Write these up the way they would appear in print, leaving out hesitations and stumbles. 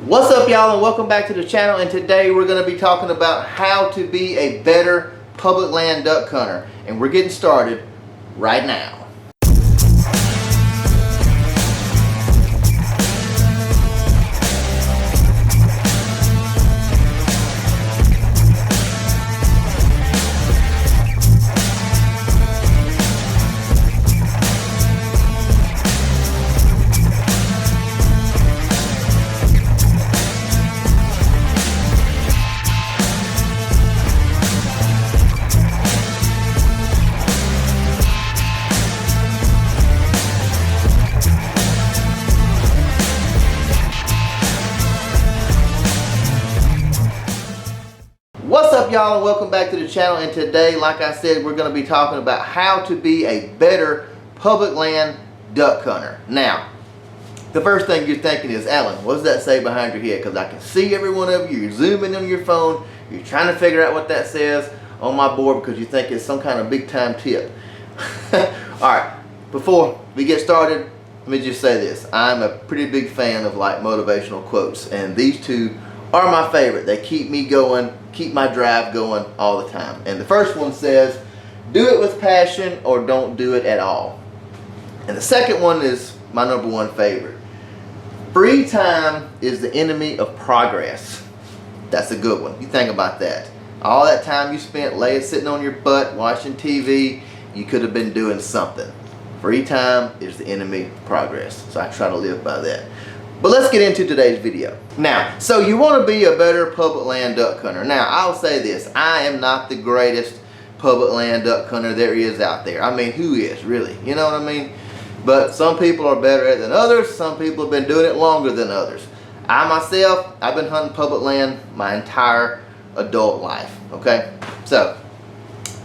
What's up, y'all, and welcome back to the channel. And today we're going to be talking about how to be a better public land duck hunter, and we're getting started right now. What's up, y'all, and welcome back to the channel. And today, like I said, we're going to be talking about how to be a better public land duck hunter. Now, the first thing you're thinking is, Alan, what does that say behind your head? Because I can see every one of you. You're zooming on your phone. You're trying to figure out what that says on my board because you think it's some kind of big time tip. Alright, before we get started, let me just say this. I'm a pretty big fan of like motivational quotes, and these two are my favorite. They keep me going, keep my drive going all the time. And the first one says, do it with passion or don't do it at all. And the second one is my number one favorite. Free time is the enemy of progress. That's a good one. You think about that. All that time you spent sitting on your butt watching TV, you could have been doing something. Free time is the enemy of progress. So I try to live by that. But let's get into today's video. Now, so you want to be a better public land duck hunter. Now, I'll say this. I am not the greatest public land duck hunter there is out there. I mean, who is, really? You know what I mean? But some people are better at it than others. Some people have been doing it longer than others. I myself, I've been hunting public land my entire adult life. Okay? So,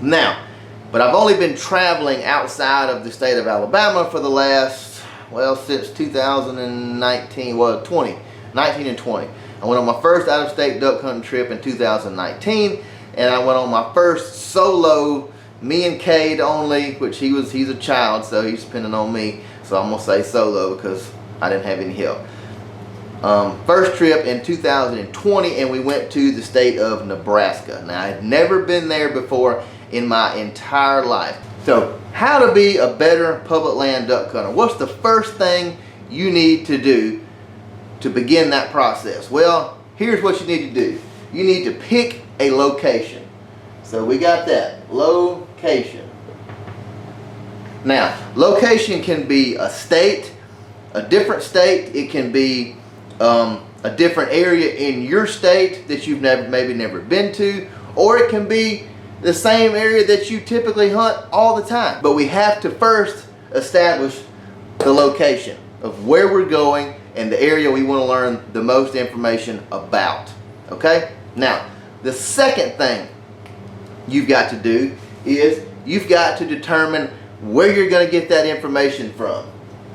now, but I've only been traveling outside of the state of Alabama for the last, well, since 2019, well, 19 and 20. I went on my first out-of-state duck hunting trip in 2019, and I went on my first solo, me and Cade only, which he's a child, so he's depending on me, so I'm gonna say solo because I didn't have any help. First trip in 2020, and we went to the state of Nebraska. Now, I had never been there before in my entire life. So, how to be a better public land duck hunter? What's the first thing you need to do to begin that process? Well, here's what you need to do. You need to pick a location. So we got that, location. Now, location can be a state, a different state. It can be a different area in your state that you've maybe never been to, or it can be the same area that you typically hunt all the time. But we have to first establish the location of where we're going and the area we want to learn the most information about. Okay? Now, the second thing you've got to do is you've got to determine where you're going to get that information from.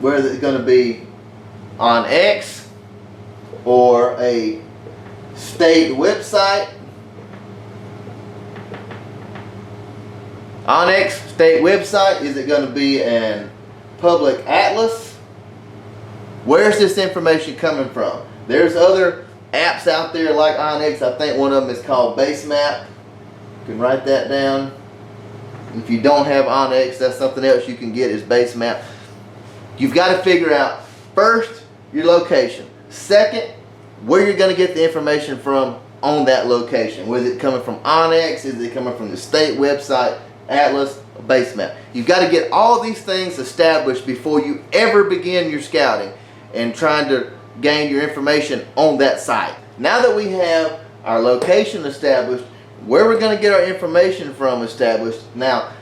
Whether it's going to be on X or a state website. Onyx state website, is it going to be an public atlas? Where's this information coming from? There's other apps out there like Onyx. I think one of them is called Basemap. You can write that down. If you don't have Onyx, that's something else you can get is Basemap. You've got to figure out first your location. Second, where you're going to get the information from on that location. Was it coming from Onyx? Is it coming from the state website, atlas, Basemap? You've got to get all these things established before you ever begin your scouting and trying to gain your information on that site. Now that we have our location established, where we're going to get our information from established, now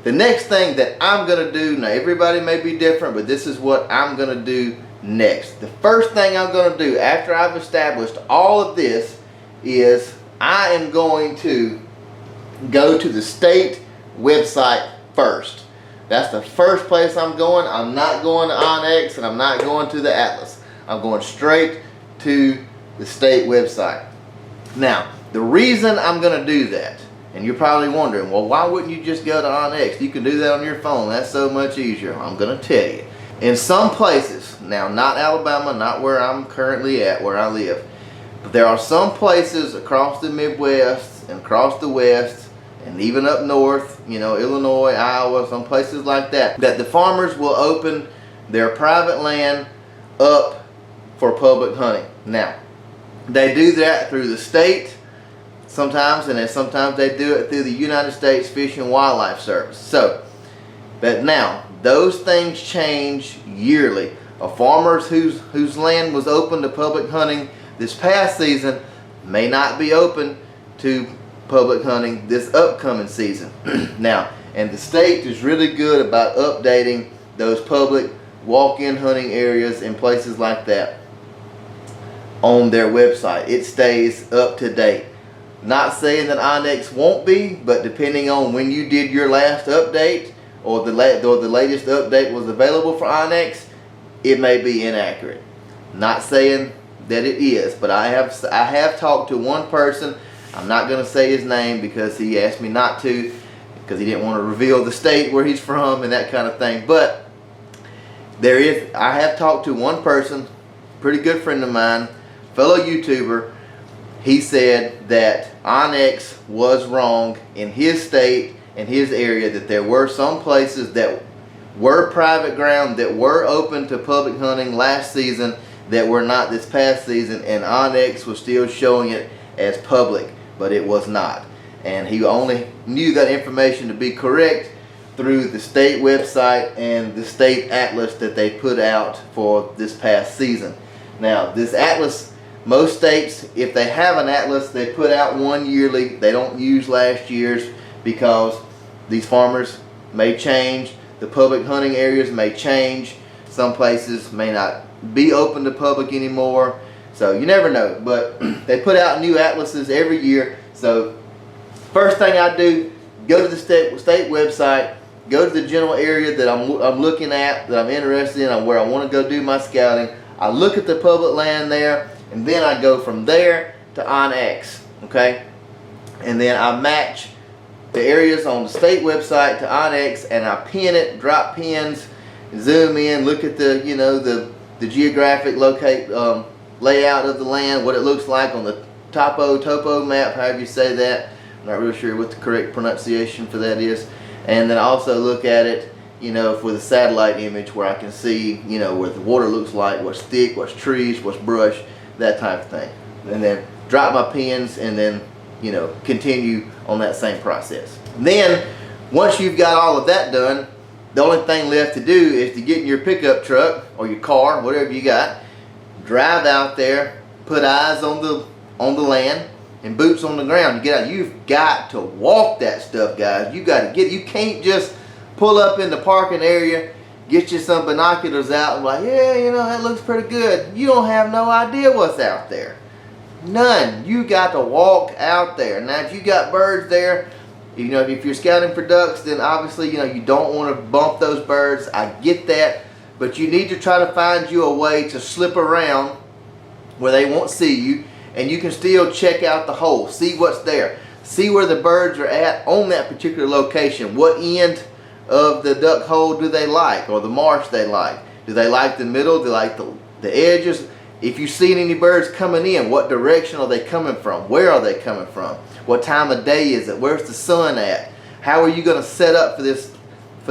the next thing that I'm going to do, now everybody may be different, but this is what I'm going to do next. The first thing I'm going to do after I've established all of this is I am going to go to the state website first. That's the first place I'm going. I'm not going to Onyx and I'm not going to the Atlas. I'm going straight to the state website. Now, the reason I'm going to do that, and you're probably wondering, well, why wouldn't you just go to Onyx? You can do that on your phone. That's so much easier. I'm going to tell you. In some places, now not Alabama, not where I'm currently at, where I live, but there are some places across the Midwest and across the West and even up north, you know, Illinois, Iowa, some places like that, that the farmers will open their private land up for public hunting. Now, they do that through the state sometimes, and then sometimes they do it through the United States Fish and Wildlife Service. So, but now, those things change yearly. A farmer whose land was open to public hunting this past season may not be open to public hunting this upcoming season. Now, and the state is really good about updating those public walk-in hunting areas and places like that on their website. It stays up to date. Not saying that Onyx won't be, but depending on when you did your last update or the latest update was available for Onyx, it may be inaccurate. Not saying that it is, but I have talked to one person. I'm not going to say his name because he asked me not to, because he didn't want to reveal the state where he's from and that kind of thing. But I have talked to one person, pretty good friend of mine, fellow YouTuber. He said that Onyx was wrong in his state and his area, that there were some places that were private ground that were open to public hunting last season that were not this past season, and Onyx was still showing it as public, but it was not. And he only knew that information to be correct through the state website and the state atlas that they put out for this past season. Now, this atlas, most states, if they have an atlas, they put out one yearly. They don't use last year's because these farmers may change. The public hunting areas may change. Some places may not be open to public anymore. So you never know. But they put out new atlases every year. So first thing I do, go to the state website, go to the general area that I'm looking at, that I'm interested in, where I want to go do my scouting. I look at the public land there, and then I go from there to Onyx, okay? And then I match the areas on the state website to Onyx, and I pin it, drop pins, zoom in, look at the, you know, the geographic layout of the land, what it looks like on the topo map, however you say that. I'm not really sure what the correct pronunciation for that is. And then I also look at it, you know, with a satellite image where I can see, you know, what the water looks like, what's thick, what's trees, what's brush, that type of thing. And then drop my pins and then, you know, continue on that same process. Then, once you've got all of that done, the only thing left to do is to get in your pickup truck or your car, whatever you got, drive out there, put eyes on the land and boots on the ground. You get out. You've got to walk that stuff, guys. You can't just pull up in the parking area, get you some binoculars out and like, yeah, you know, that looks pretty good. You don't have no idea what's out there. None. You got to walk out there. Now, if you got birds there, you know, if you're scouting for ducks, then obviously, you know, you don't want to bump those birds. I get that. But you need to try to find you a way to slip around where they won't see you, and you can still check out the hole, see what's there, see where the birds are at on that particular location. What end of the duck hole do they like, or the marsh they like? Do they like the middle? Do they like the edges? If you've seen any birds coming in, what direction are they coming from? Where are they coming from? What time of day is it? Where's the sun at? How are you going to set up for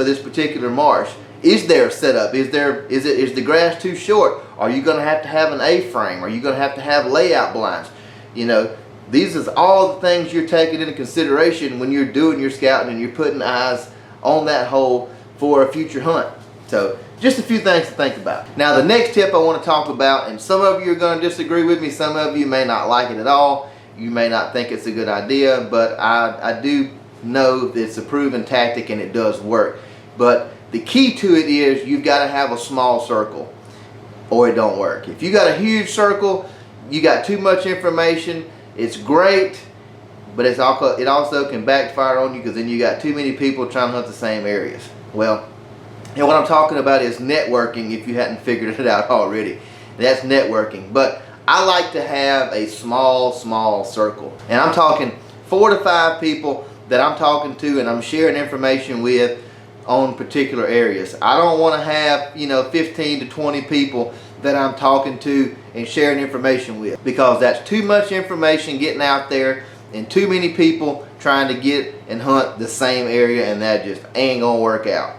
this particular marsh? Is there a setup? Is the grass too short? Are you going to have an A-frame? Are you going to have layout blinds? You know, these is all the things you're taking into consideration when you're doing your scouting and you're putting eyes on that hole for a future hunt. So just a few things to think about. Now, the next tip I want to talk about, and some of you are going to disagree with me, some of you may not like it at all, you may not think it's a good idea, but I do know that it's a proven tactic and it does work. But the key to it is you've got to have a small circle or it don't work. If you got a huge circle, you got too much information. It's great, but it also can backfire on you because then you got too many people trying to hunt the same areas. Well, and what I'm talking about is networking, if you hadn't figured it out already. That's networking. But I like to have a small circle. And I'm talking 4 to 5 people that I'm talking to and I'm sharing information with on particular areas. I don't want to have, you know, 15 to 20 people that I'm talking to and sharing information with, because that's too much information getting out there and too many people trying to get and hunt the same area, and that just ain't gonna work out.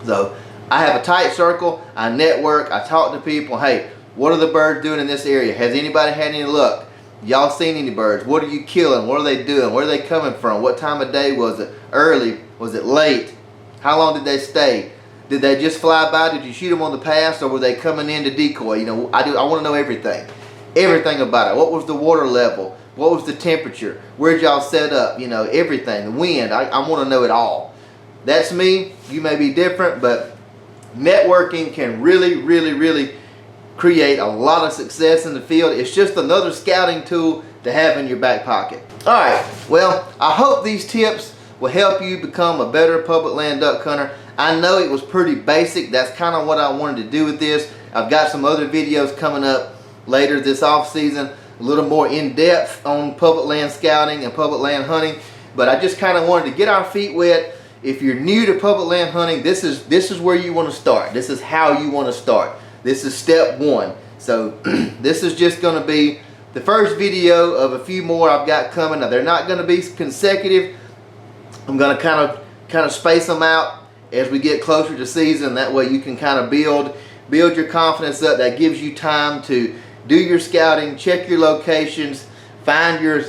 So I have a tight circle, I network, I talk to people. Hey, what are the birds doing in this area? Has anybody had any luck? Y'all seen any birds? What are you killing? What are they doing? Where are they coming from? What time of day was it? Early? Was it late? How long did they stay? Did they just fly by? Did you shoot them on the pass, or were they coming in to decoy? You know, I want to know everything. Everything about it. What was the water level? What was the temperature? Where'd y'all set up? You know, everything. The wind. I want to know it all. That's me. You may be different, but networking can really create a lot of success in the field. It's just another scouting tool to have in your back pocket. Alright, well, I hope these tips will help you become a better public land duck hunter. I know it was pretty basic. That's kind of what I wanted to do with this. I've got some other videos coming up later this off season, a little more in-depth on public land scouting and public land hunting, but I just kind of wanted to get our feet wet. If you're new to public land hunting, this is where you want to start. This is how you want to start. This is step one. So this is just going to be the first video of a few more I've got coming. Now, they're not going to be consecutive. I'm going to kind of space them out as we get closer to season. That way you can kind of build your confidence up. That gives you time to do your scouting, check your locations, find your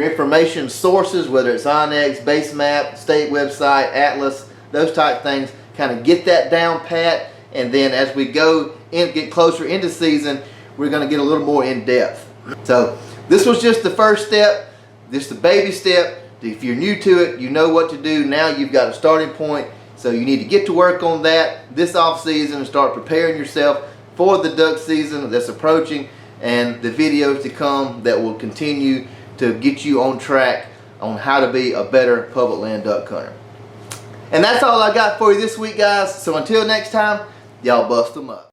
information sources, whether it's Onyx, Base Map, state website, Atlas, those type things. Kind of get that down pat, and then as we go and get closer into season, we're going to get a little more in depth. So this was just the first step, just the baby step. If you're new to it, you know what to do. Now you've got a starting point, so you need to get to work on that this off season and start preparing yourself for the duck season that's approaching, and the videos to come that will continue to get you on track on how to be a better public land duck hunter. And that's all I got for you this week, guys. So until next time, y'all bust them up.